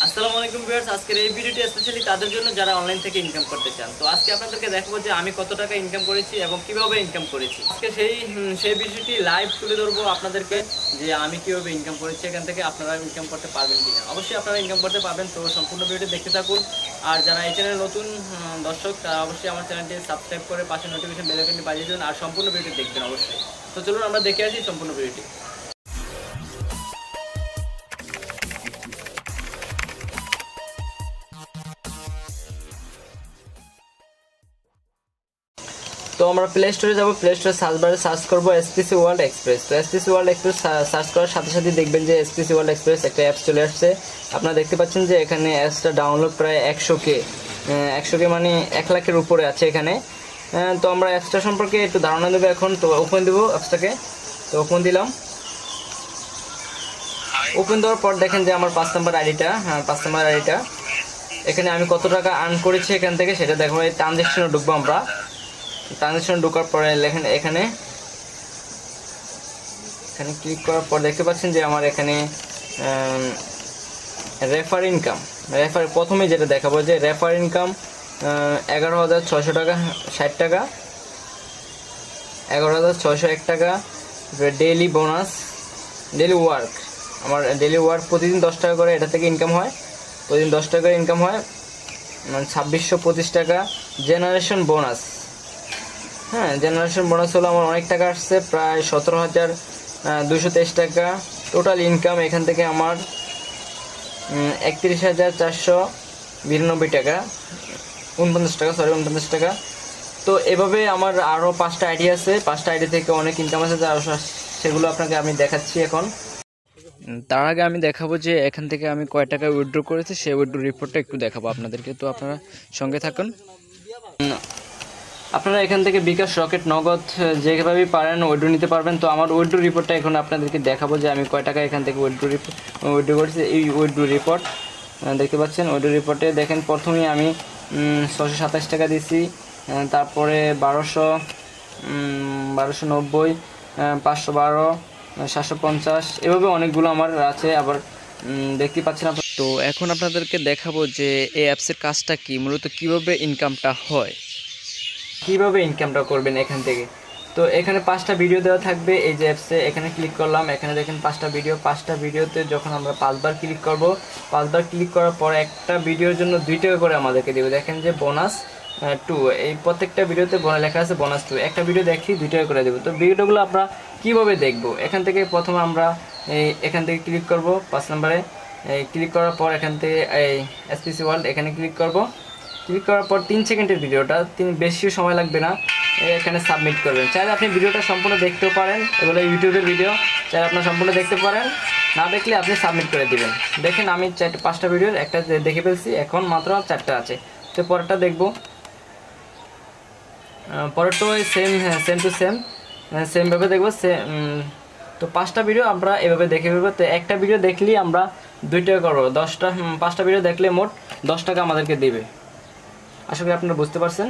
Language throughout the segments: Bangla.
আসসালামু আলাইকুম ভিউয়ার্স, আজকের এই ভিডিওটি স্পেশালি তাদের জন্য যারা অনলাইন থেকে ইনকাম করতে চান। তো আজকে আপনাদেরকে দেখাবো যে আমি কত টাকা ইনকাম করেছি এবং কিভাবে ইনকাম করেছি। আজকে সেই বিষয়টি লাইভ তুলে ধরবো আপনাদেরকে, যে আমি কিভাবে ইনকাম করেছি, এখান থেকে আপনারা ইনকাম করতে পারবেন কিনা। অবশ্যই আপনারা ইনকাম করতে পারবেন, তো সম্পূর্ণ ভিডিওটি দেখতে থাকুন। আর যারা এই চ্যানেলে নতুন দর্শক, তারা অবশ্যই আমার চ্যানেলটি সাবস্ক্রাইব করে পাশে নোটিফিকেশন বেল আইকনটি বাজিয়ে দেবেন আর সম্পূর্ণ ভিডিওটি দেখবেন অবশ্যই। তো চলুন আমরা দেখে আসি সম্পূর্ণ ভিডিওটি। তো আমরা প্লে স্টোরে যাবো, প্লে স্টোরে সার্চ বারে সার্চ করবো SPC ওয়ার্ল্ড এক্সপ্রেস। তো SPC ওয়ার্ল্ড এক্সপ্রেস সার্চ করার সাথে সাথে দেখবেন যে SPC ওয়ার্ল্ড এক্সপ্রেস একটা অ্যাপস চলে আসছে। আপনারা দেখতে পাচ্ছেন যে এখানে অ্যাপসটা ডাউনলোড প্রায় 100K মানে 1 লাখের উপরে আছে এখানে। তো আমরা অ্যাপসটা সম্পর্কে একটু ধারণা দেবো এখন। তো ওপেন দেবো অ্যাপসটাকে। তো ওপেন দিলাম। ওপেন দেওয়ার পর দেখেন যে আমার 5 নম্বর আইডিটা, 5 নম্বর আইডিটা এখানে আমি কত টাকা আর্ন করেছি এখান থেকে সেটা দেখো। এই ট্রানজ্যাকশনে ঢুকবো আমরা। ট্রানজ্যাকশন ঢোকার পরে লেখেন এখানে ক্লিক করার পর দেখতে পাচ্ছেন যে আমার এখানে রেফার ইনকাম, প্রথমে যেটা দেখাবো যে রেফার ইনকাম 11,600 টাকা 60 টাকা, 11,601 টাকা। ডেইলি বোনাস, ডেইলি ওয়ার্ক, আমার ডেইলি ওয়ার্ক প্রতিদিন 10 টাকা করে এটা থেকে ইনকাম হয়, প্রতিদিন 10 টাকা করে ইনকাম হয়, মানে 2625 টাকা। জেনারেশন বোনাস, জেনারেশন বোনাস হলো আমার অনেক টাকা আসছে, প্রায় 17,223 টাকা। টোটাল ইনকাম এখান থেকে আমার 31,492 টাকা, 49 টাকা। তো এভাবে আমার আরও 5টা আইডি আছে, 5টা আইডি থেকে অনেক ইনকাম আছে, সেগুলো আপনাকে আমি দেখাচ্ছি এখন। তার আগে আমি দেখাবো যে এখান থেকে আমি কয় টাকা উইথড্র করেছি, সেই উইথড্র রিপোর্টটা একটু দেখাবো আপনাদেরকে। তো আপনারা সঙ্গে থাকুন। আপনারা এখান থেকে বিকাশ, রকেট, নগদ যেভাবেই পারেন উইথড্র নিতে পারবেন। তো আমার উইথড্র রিপোর্টটা এখন আপনাদেরকে দেখাবো যে আমি কয় টাকা এখান থেকে উইথড্র করেছি। এই উইথড্র রিপোর্ট দেখতে পাচ্ছেন। উইথড্র রিপোর্টে দেখেন প্রথমেই আমি 627 টাকা দিছি, তারপরে 1290, 512, 750, এভাবে অনেকগুলো আমার আছে আবার দেখতে পাচ্ছেন আপনারা। তো এখন আপনাদেরকে দেখাবো যে এই অ্যাপসের কাজটা কি, মূলত কিভাবে ইনকামটা হয়, কিভাবে ইনকামটা করবেন এখান থেকে। তো এখানে 5টা ভিডিও দেওয়া থাকবে এই যে অ্যাপসে। এখানে ক্লিক করলাম, এখানে দেখেন 5টা ভিডিও। 5টা ভিডিওতে যখন আমরা 5বার ক্লিক করব, 5বার ক্লিক করার পর একটা ভিডিওর জন্য 2 টাকা করে আমাদেরকে দেবে। দেখেন যে বোনাস 2, এই প্রত্যেকটা ভিডিওতে লেখা আছে বোনাস 2। একটা ভিডিও দেখি 2 টাকা করে দেবে। তো ভিডিওগুলো আমরা কিভাবে দেখব, এখান থেকে প্রথমে আমরা এখান থেকে ক্লিক করব 5 নম্বরে। ক্লিক করার পর এখান থেকে এই SPC ওয়ার্ল্ড এখানে ক্লিক করব। ক্লিক করার পর 3 সেকেন্ডের ভিডিওটা, বেশি সময় লাগবে না, এখানে সাবমিট করবেন। চাইলে আপনি ভিডিওটা সম্পূর্ণ দেখতেও পারেন, এগুলো ইউটিউবের ভিডিও, চাইলে আপনার সম্পূর্ণ দেখতে পারেন, না দেখলে আপনি সাবমিট করে দিবেন। দেখেন আমি 5টা ভিডিওর একটা দেখে ফেলছি, এখন মাত্র 4টা আছে। তো পরেরটা দেখব। পরেরটাও সেম টু সেমভাবে দেখবো। তো 5টা ভিডিও আমরা এভাবে দেখে ফেলবো। তো একটা ভিডিও দেখলেই আমরা 2 টাকা করবো। 5টা ভিডিও দেখলে মোট 10 টাকা আমাদেরকে দেবে। আশা করি আপনারা বুঝতে পারছেন।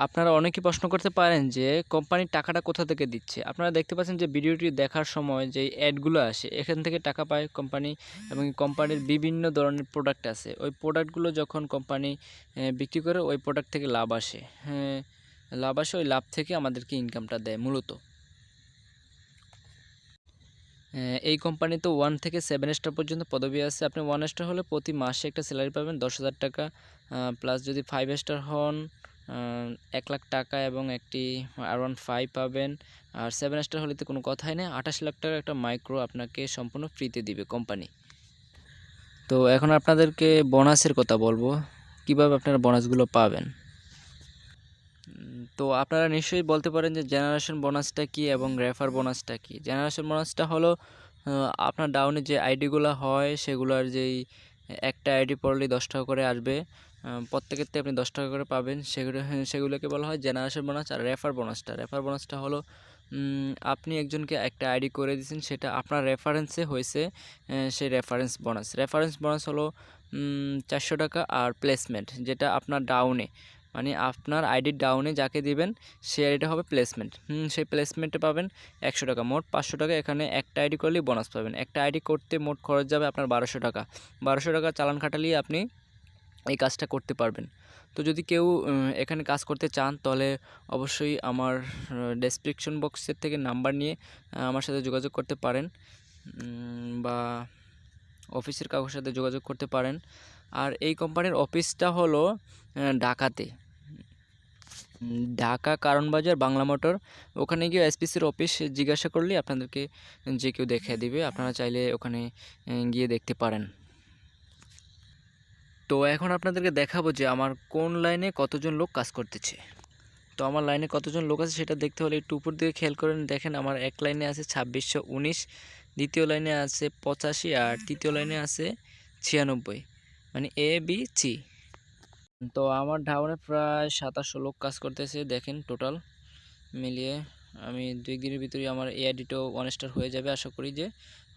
আপনারা অনেকেই প্রশ্ন করতে পারেন যে কোম্পানির টাকাটা কোথা থেকে দিচ্ছে। আপনারা দেখতে পাচ্ছেন যে ভিডিওটি দেখার সময় যে অ্যাডগুলো আসে, এখান থেকে টাকা পায় কোম্পানি, এবং কোম্পানির বিভিন্ন ধরনের প্রোডাক্ট আছে। ওই প্রোডাক্টগুলো যখন কোম্পানি বিক্রি করে, ওই প্রোডাক্ট থেকে লাভ আসে। ওই লাভ থেকে আমাদেরকে ইনকামটা দেয় মূলত। এই কোম্পানিতে 1 থেকে 7 স্টার পর্যন্ত পদবি আছে। আপনি 1 স্টার হলে প্রতি মাসে একটা স্যালারি পাবেন 10,000 টাকা, প্লাস যদি 5 স্টার হন 1 লাখ টাকা এবং একটি R15 পাবেন। আর 7 স্টার হলে তো কোনো কথাই নেই, 28 লাখ টাকার একটা মাইক্রো আপনাকে সম্পূর্ণ ফ্রিতে দিবে কোম্পানি। তো এখন আপনাদেরকে বোনাসের কথা বলবো, কিভাবে আপনারা বোনাসগুলো পাবেন। তো আপনারা নিশ্চয়ই বলতে পারেন যে জেনারেশন বোনাসটা কি এবং রেফার বোনাসটা কি। জেনারেশন বোনাসটা হলো আপনার ডাউনে যে আইডিগুলো হয় সেগুলোর যেই একটা আইডি পড়লেই 10 টাকা করে আসবে, প্রত্যেকেরতে আপনি 10 টাকা করে পাবেন, সেগুলোকে বলা হয় জেনারেশন বোনাস। আর রেফার বোনাসটা হলো আপনি একজনকে একটা আইডি করে দিয়েছেন, সেটা আপনার রেফারেন্সে হয়েছে, সেই রেফারেন্স বোনাস হলো 400 টাকা। আর প্লেসমেন্ট যেটা আপনার ডাউনে মানে আপনার আইডির ডাউনে যাকে দিবেন সেই আইডিটা হবে প্লেসমেন্ট। সেই প্লেসমেন্টে পাবেন 100 টাকা, মোট 500 টাকা। এখানে একটা আইডি করলেই বোনাস পাবেন। একটা আইডি করতে মোট খরচ যাবে আপনার 1200 টাকা। 1200 টাকা চালান খাটালেই আপনি এই কাজটা করতে পারবেন। তো যদি কেউ এখানে কাজ করতে চান তাহলে অবশ্যই আমার ডেসক্রিপশন বক্সের থেকে নাম্বার নিয়ে আমার সাথে যোগাযোগ করতে পারেন, বা অফিসের কাগজের সাথে যোগাযোগ করতে পারেন। আর এই কোম্পানির অফিসটা হলো ঢাকাতে, ঢাকা কারণ বাজার বাংলা মোটর। ওখানে গিয়ে এসপিসির অফিস জিজ্ঞাসা করলেই আপনাদেরকে যে কেউ দেখিয়ে দিবে। আপনারা চাইলে ওখানে গিয়ে দেখতে পারেন। তো এখন আপনাদেরকে দেখাবো যে আমার কোন লাইনে কতজন লোক কাজ করতেছে। তো আমার লাইনে কতজন লোক আছে সেটা দেখতে হলে একটু উপর দিকে খেয়াল করেন। দেখেন আমার এক লাইনে আছে 2619, দ্বিতীয় লাইনে আছে 85, আর তৃতীয় লাইনে আছে 96, মানে ABC। তো আমার ডাউনে প্রায় 2700 লোক কাজ করতেছে। দেখেন টোটাল মিলিয়ে আমি 2 দিনের ভিতরেই আমার এই আইডিটাও 1 স্টার হয়ে যাবে। আশা করি যে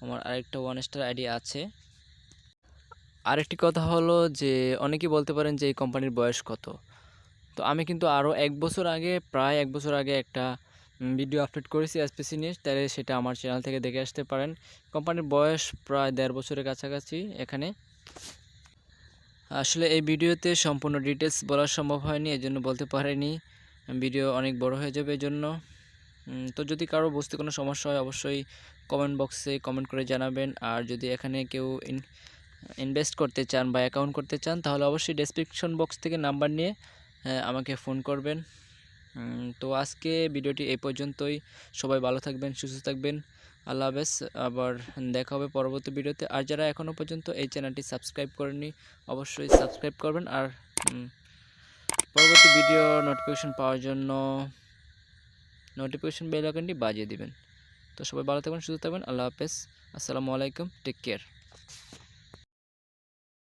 আমার আরেকটা 1 স্টার আইডি আছে। আরেকটি কথা হলো যে অনেকেই বলতে পারেন যে এই কোম্পানির বয়স কত। তো আমি কিন্তু আরও 1 বছর আগে, প্রায় 1 বছর আগে একটা ভিডিও আপলোড করেছি এসপিসি নিয়ে, তাহলে সেটা আমার চ্যানেল থেকে দেখে আসতে পারেন। কোম্পানির বয়স প্রায় 1.5 বছরের কাছাকাছি। এখানে আসলে এই ভিডিওতে সম্পূর্ণ ডিটেলস বলা সম্ভব হয়নি, এজন্য বলতে পারিনি। ভিডিও অনেক বড় হয়ে যাবে এজন্য। তো যদি কারো বুঝতে কোনো সমস্যা হয় অবশ্যই কমেন্ট বক্সে কমেন্ট করে জানাবেন। আর যদি এখানে কেউ ইনভেস্ট করতে চান বা অ্যাকাউন্ট করতে চান তাহলে অবশ্যই ডেসক্রিপশন বক্স থেকে নাম্বার নিয়ে আমাকে ফোন করবেন। তো আজকে ভিডিওটি এই পর্যন্তই। সবাই ভালো থাকবেন, সুস্থ থাকবেন। আল্লাহ হাফেজ। আবার দেখা হবে পরবর্তী ভিডিওতে। আর যারা এখনও পর্যন্ত এই চ্যানেলটি সাবস্ক্রাইব করেননি অবশ্যই সাবস্ক্রাইব করবেন। আর পরবর্তী ভিডিও নোটিফিকেশন পাওয়ার জন্য নোটিফিকেশন বেল আইকনটি বাজিয়ে দিবেন। তো সবাই ভালো থাকবেন, সুস্থ থাকবেন। আল্লাহ হাফেজ। আসসালামু আলাইকুম। Take care.